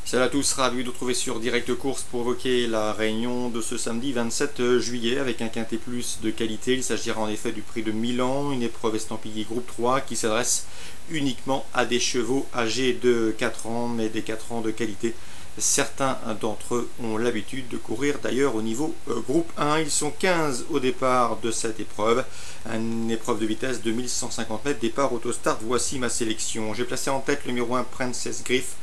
Salut à tous, ravi de vous retrouver sur Direct Course pour évoquer la réunion de ce samedi 27 juillet avec un quintet plus de qualité. Il s'agira en effet du prix de Milan, une épreuve estampillée groupe 3 qui s'adresse uniquement à des chevaux âgés de 4 ans, mais des 4 ans de qualité. Certains d'entre eux ont l'habitude de courir d'ailleurs au niveau groupe 1. Ils sont 15 au départ de cette épreuve. Une épreuve de vitesse de 1150 mètres. Départ autostart, voici ma sélection. J'ai placé en tête le numéro 1 Princess Griff,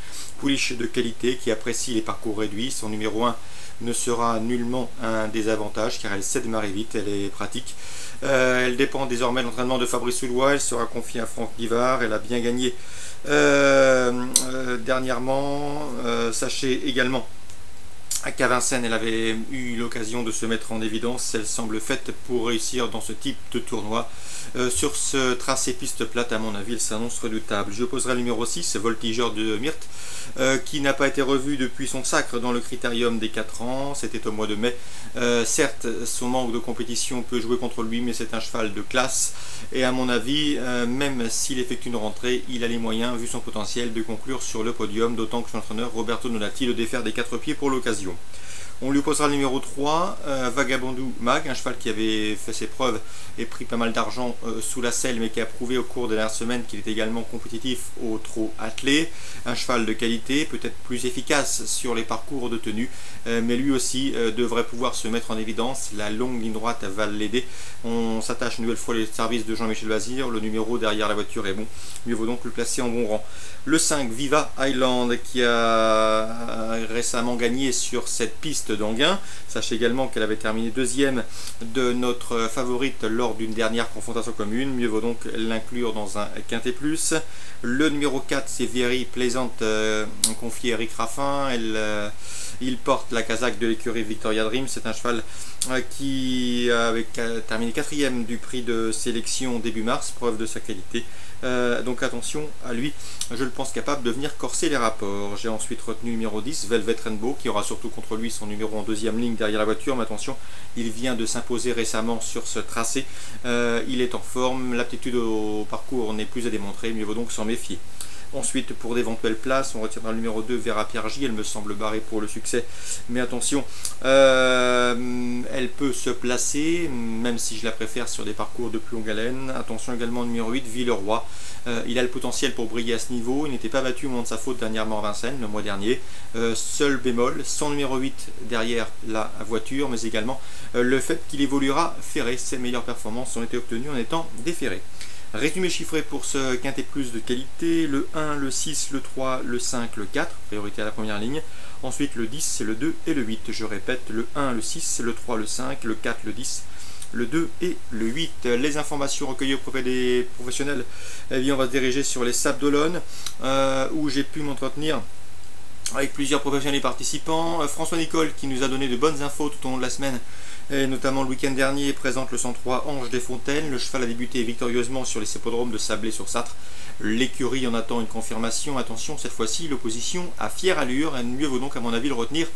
pouliche de qualité qui apprécie les parcours réduits. Son numéro 1 ne sera nullement un désavantage car elle sait démarrer vite, elle est pratique. Elle dépend désormais de l'entraînement de Fabrice Soulois. Elle sera confiée à Franck Nivard. Elle a bien gagné dernièrement. Sachez également qu'à Vincennes, elle avait eu l'occasion de se mettre en évidence. Elle semble faite pour réussir dans ce type de tournoi. Sur ce tracé piste plate, à mon avis, elle s'annonce redoutable. Je opposerai le numéro 6, Voltigeur de Myrthe, qui n'a pas été revu depuis son sacre dans le critérium des 4 ans. C'était au mois de mai. Certes, son manque de compétition peut jouer contre lui, mais c'est un cheval de classe. Et à mon avis, même s'il effectue une rentrée, il a les moyens, vu son potentiel, de conclure sur le podium, d'autant que son entraîneur Roberto Donati le défère des 4 pieds pour l'occasion. On lui opposera le numéro 3, Vagabondou Mag, un cheval qui avait fait ses preuves et pris pas mal d'argent sous la selle, mais qui a prouvé au cours des dernières semaines qu'il est également compétitif au trot attelé. Un cheval de qualité, peut-être plus efficace sur les parcours de tenue, mais lui aussi devrait pouvoir se mettre en évidence. La longue ligne droite va l'aider. On s'attache une nouvelle fois les services de Jean-Michel Bazir. Le numéro derrière la voiture est bon. Mieux vaut donc le placer en bon rang. Le 5, Viva Island, qui a récemment gagné sur cette piste d'Anguin. Sachez également qu'elle avait terminé deuxième de notre favorite lors d'une dernière confrontation commune. Mieux vaut donc l'inclure dans un quintet plus. Le numéro 4, c'est Very Pleasant, confié à Eric Raffin. Il porte la casaque de l'écurie Victoria Dream. C'est un cheval qui avait terminé 4e du prix de sélection début mars, preuve de sa qualité. Donc attention à lui, je le pense capable de venir corser les rapports. J'ai ensuite retenu le numéro 10, Velvet Rainbow, qui aura surtout contre lui son numéro en deuxième ligne derrière la voiture. Mais attention, il vient de s'imposer récemment sur ce tracé. Il est en forme, l'aptitude au parcours n'est plus à démontrer, mieux vaut donc s'en méfier. Ensuite, pour d'éventuelles places, on retiendra le numéro 2, Vera Piergi. Elle me semble barrée pour le succès. Mais attention, elle peut se placer, même si je la préfère sur des parcours de plus longue haleine. Attention également au numéro 8, Villeroy. Il a le potentiel pour briller à ce niveau. Il n'était pas battu au moment de sa faute dernièrement à Vincennes, le mois dernier. Seul bémol, son numéro 8 derrière la voiture, mais également le fait qu'il évoluera ferré. Ses meilleures performances ont été obtenues en étant déféré. Résumé chiffré pour ce quintet plus de qualité, le 1, le 6, le 3, le 5, le 4, priorité à la première ligne. Ensuite le 10, le 2 et le 8. Je répète, le 1, le 6, le 3, le 5, le 4, le 10, le 2 et le 8. Les informations recueillies auprès des professionnels, eh bien, on va se diriger sur les Sables d'Olonne, où j'ai pu m'entretenir avec plusieurs professionnels et participants. François Nicole qui nous a donné de bonnes infos tout au long de la semaine, et notamment le week-end dernier, présente le 103 Ange des Fontaines. Le cheval a débuté victorieusement sur les hippodromes de Sablé-sur-Sarthe. L'écurie en attend une confirmation. Attention, cette fois-ci, l'opposition à fière allure. Et mieux vaut donc, à mon avis, le retenir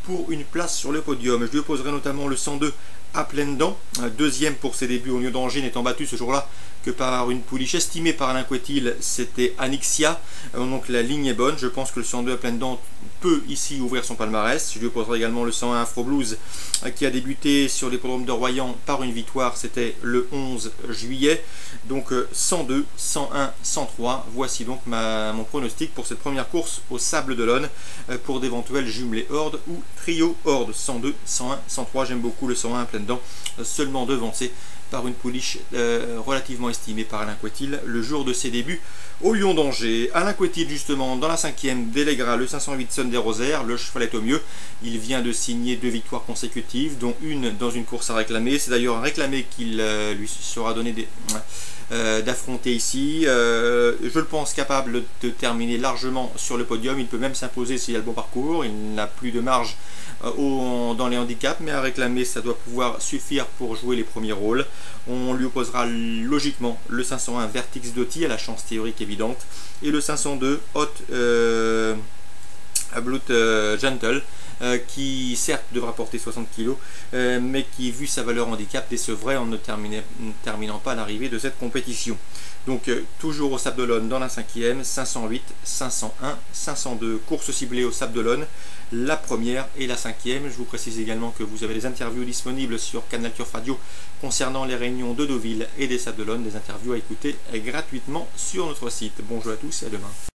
pour une place sur le podium. Je lui opposerai notamment le 102 à pleines dents, deuxième pour ses débuts au lieu d'Angers, n'étant battu ce jour-là que par une pouliche estimée par Alain Couetil, c'était Anixia. Donc la ligne est bonne. Je pense que le 102 à pleines dents peut ici ouvrir son palmarès. Je lui opposerai également le 101 Afro Blues, qui a débuté sur l'hippodrome de Royan par une victoire, c'était le 11 juillet. Donc 102, 101, 103, voici donc mon pronostic pour cette première course au Sable d'Olonne, pour d'éventuels jumelés Horde ou trio Horde. 102, 101, 103, j'aime beaucoup le 101 à pleines dents, seulement devancé par une pouliche relativement estimée par Alain Couetil le jour de ses débuts au Lion d'Angers. Alain Couetil, justement, dans la 5e, déléguera le 508 Sun des Rosaires. Le cheval est au mieux. Il vient de signer 2 victoires consécutives, dont une dans une course à réclamer. C'est d'ailleurs un réclamé qu'il lui sera donné d'affronter ici. Je le pense capable de terminer largement sur le podium. Il peut même s'imposer s'il a le bon parcours. Il n'a plus de marge dans les handicaps, mais à réclamer, ça doit pouvoir suffire pour jouer les premiers rôles. On lui opposera logiquement le 501 Vertix Doty, à la chance théorique évidente, et le 502 Hot Blood Gentle, qui certes devra porter 60 kg, mais qui, vu sa valeur handicap, décevrait en ne terminant pas à l'arrivée de cette compétition. Donc toujours au Sables d'Olonne dans la 5e, 508, 501, 502 courses ciblées au Sables d'Olonne, la première et la 5e. Je vous précise également que vous avez des interviews disponibles sur Canal Turf Radio concernant les réunions de Deauville et des Sables d'Olonne, des interviews à écouter gratuitement sur notre site. Bonjour à tous et à demain.